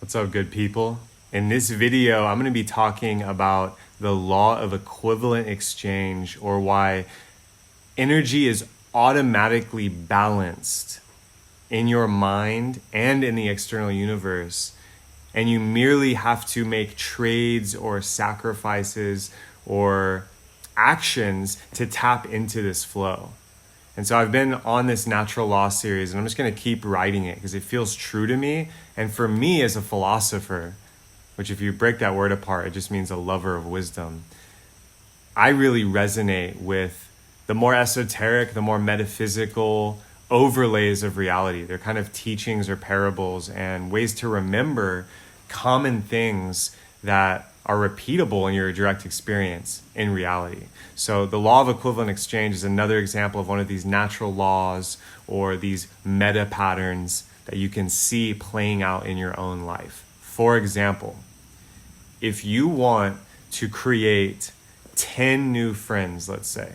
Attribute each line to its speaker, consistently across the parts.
Speaker 1: What's up, good people? In this video, I'm going to be talking about the law of equivalent exchange, or why energy is automatically balanced in your mind and in the external universe, and you merely have to make trades or sacrifices or actions to tap into this flow. And so I've been on this natural law series, and I'm just going to keep writing it because it feels true to me. And for me as a philosopher, which if you break that word apart, it just means a lover of wisdom, I really resonate with the more esoteric, the more metaphysical overlays of reality. They're kind of teachings or parables and ways to remember common things that are repeatable in your direct experience in reality. So the law of equivalent exchange is another example of one of these natural laws or these meta patterns that you can see playing out in your own life. For example, if you want to create 10 new friends, let's say,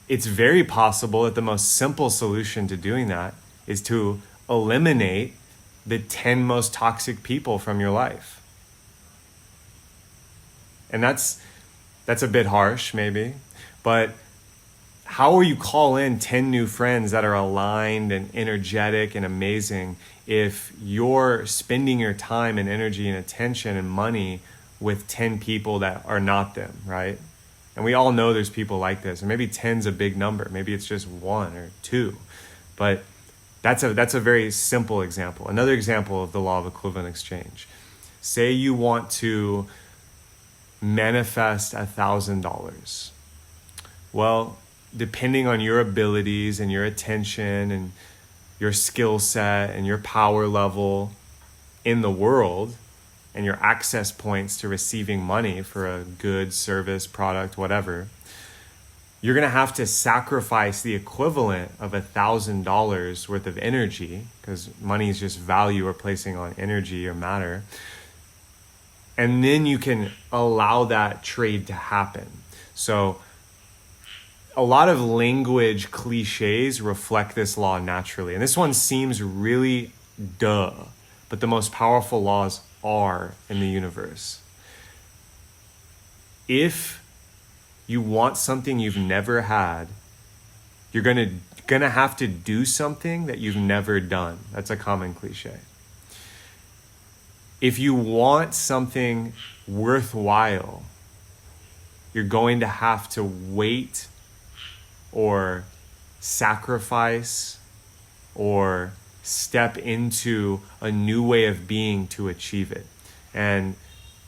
Speaker 1: it's very possible that the most simple solution to doing that is to eliminate the 10 most toxic people from your life. And that's a bit harsh, maybe, but how will you call in 10 new friends that are aligned and energetic and amazing if you're spending your time and energy and attention and money with 10 people that are not them, right? And we all know there's people like this, and maybe 10's a big number. Maybe it's just 1 or 2, but that's a very simple example. Another example of the law of equivalent exchange. Say you want to manifest $1,000. Well, depending on your abilities and your attention and your skill set and your power level in the world and your access points to receiving money for a good, service, product, whatever, you're going to have to sacrifice the equivalent of $1,000 worth of energy, because money is just value we're placing on energy or matter. And then you can allow that trade to happen. So a lot of language cliches reflect this law naturally. And this one seems really duh, but the most powerful laws are in the universe. If you want something you've never had, you're gonna have to do something that you've never done. That's a common cliche. If you want something worthwhile, you're going to have to wait or sacrifice or step into a new way of being to achieve it. And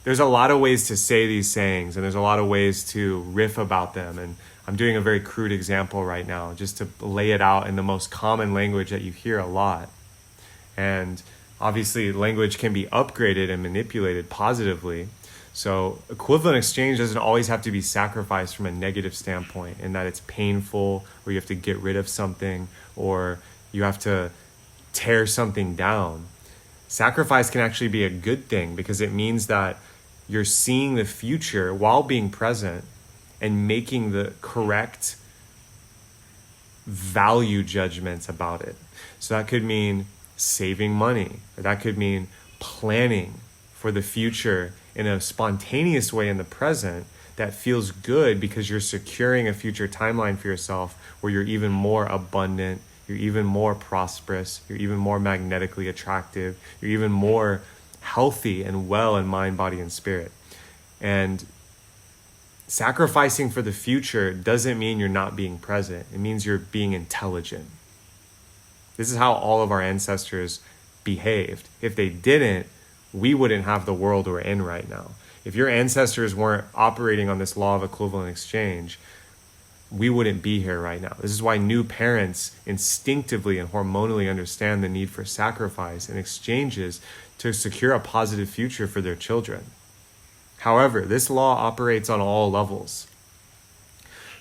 Speaker 1: there's a lot of ways to say these sayings, and there's a lot of ways to riff about them. And I'm doing a very crude example right now just to lay it out in the most common language that you hear a lot. And obviously, language can be upgraded and manipulated positively. So equivalent exchange doesn't always have to be sacrificed from a negative standpoint, in that it's painful, or you have to get rid of something, or you have to tear something down. Sacrifice can actually be a good thing, because it means that you're seeing the future while being present and making the correct value judgments about it. So that could mean saving money, or that could mean planning for the future in a spontaneous way in the present that feels good, because you're securing a future timeline for yourself where you're even more abundant, you're even more prosperous, you're even more magnetically attractive, you're even more healthy and well in mind, body, and spirit. And sacrificing for the future doesn't mean you're not being present. It means you're being intelligent. This is how all of our ancestors behaved. If they didn't, we wouldn't have the world we're in right now. If your ancestors weren't operating on this law of equivalent exchange, we wouldn't be here right now. This is why new parents instinctively and hormonally understand the need for sacrifice and exchanges to secure a positive future for their children. However, this law operates on all levels.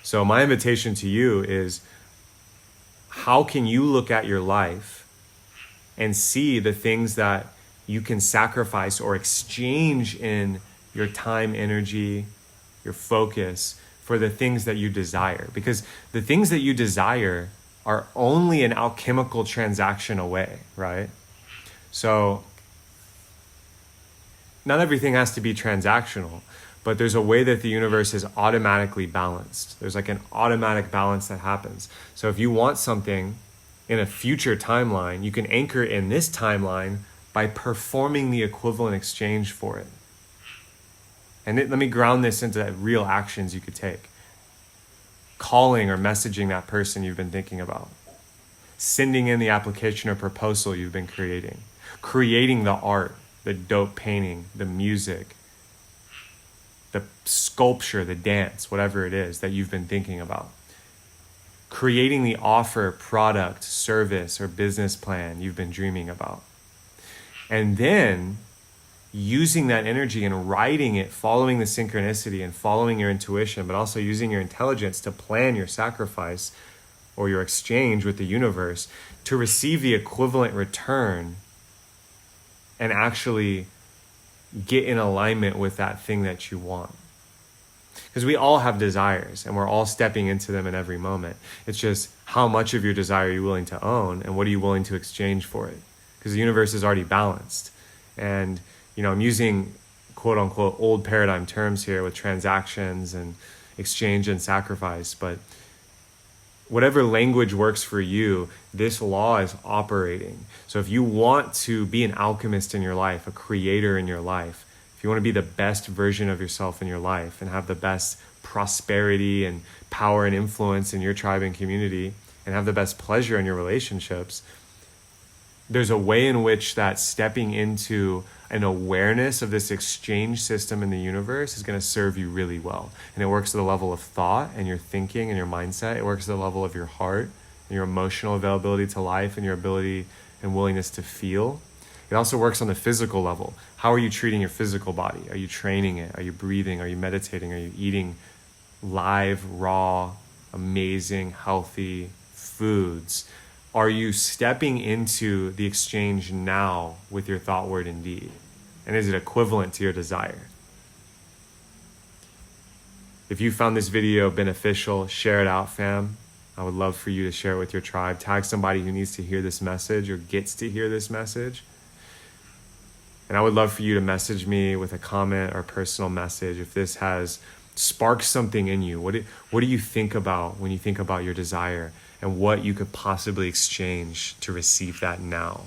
Speaker 1: So my invitation to you is, how can you look at your life and see the things that you can sacrifice or exchange in your time, energy, your focus for the things that you desire? Because the things that you desire are only an alchemical transaction away, right? So not everything has to be transactional, but there's a way that the universe is automatically balanced. There's like an automatic balance that happens. So if you want something in a future timeline, you can anchor it in this timeline by performing the equivalent exchange for it. And let me ground this into real actions you could take. Calling or messaging that person you've been thinking about. Sending in the application or proposal you've been creating. Creating the art, the dope painting, the music, the sculpture, the dance, whatever it is that you've been thinking about. Creating the offer, product, service, or business plan you've been dreaming about. And then using that energy and writing it, following the synchronicity and following your intuition, but also using your intelligence to plan your sacrifice or your exchange with the universe to receive the equivalent return and actually get in alignment with that thing that you want. Because we all have desires and we're all stepping into them in every moment. It's just how much of your desire are you willing to own and what are you willing to exchange for it? Because the universe is already balanced. And, I'm using quote unquote old paradigm terms here with transactions and exchange and sacrifice, but whatever language works for you, this law is operating. So if you want to be an alchemist in your life, a creator in your life, if you want to be the best version of yourself in your life and have the best prosperity and power and influence in your tribe and community and have the best pleasure in your relationships, there's a way in which that stepping into an awareness of this exchange system in the universe is going to serve you really well. And it works at the level of thought and your thinking and your mindset. It works at the level of your heart and your emotional availability to life and your ability and willingness to feel. It also works on the physical level. How are you treating your physical body? Are you training it? Are you breathing? Are you meditating? Are you eating live, raw, amazing, healthy foods? Are you stepping into the exchange now with your thought, word, and deed? And is it equivalent to your desire? If you found this video beneficial, share it out, fam. I would love for you to share it with your tribe. Tag somebody who needs to hear this message or gets to hear this message. And I would love for you to message me with a comment or personal message if this has sparked something in you. What do you think about when you think about your desire and what you could possibly exchange to receive that now?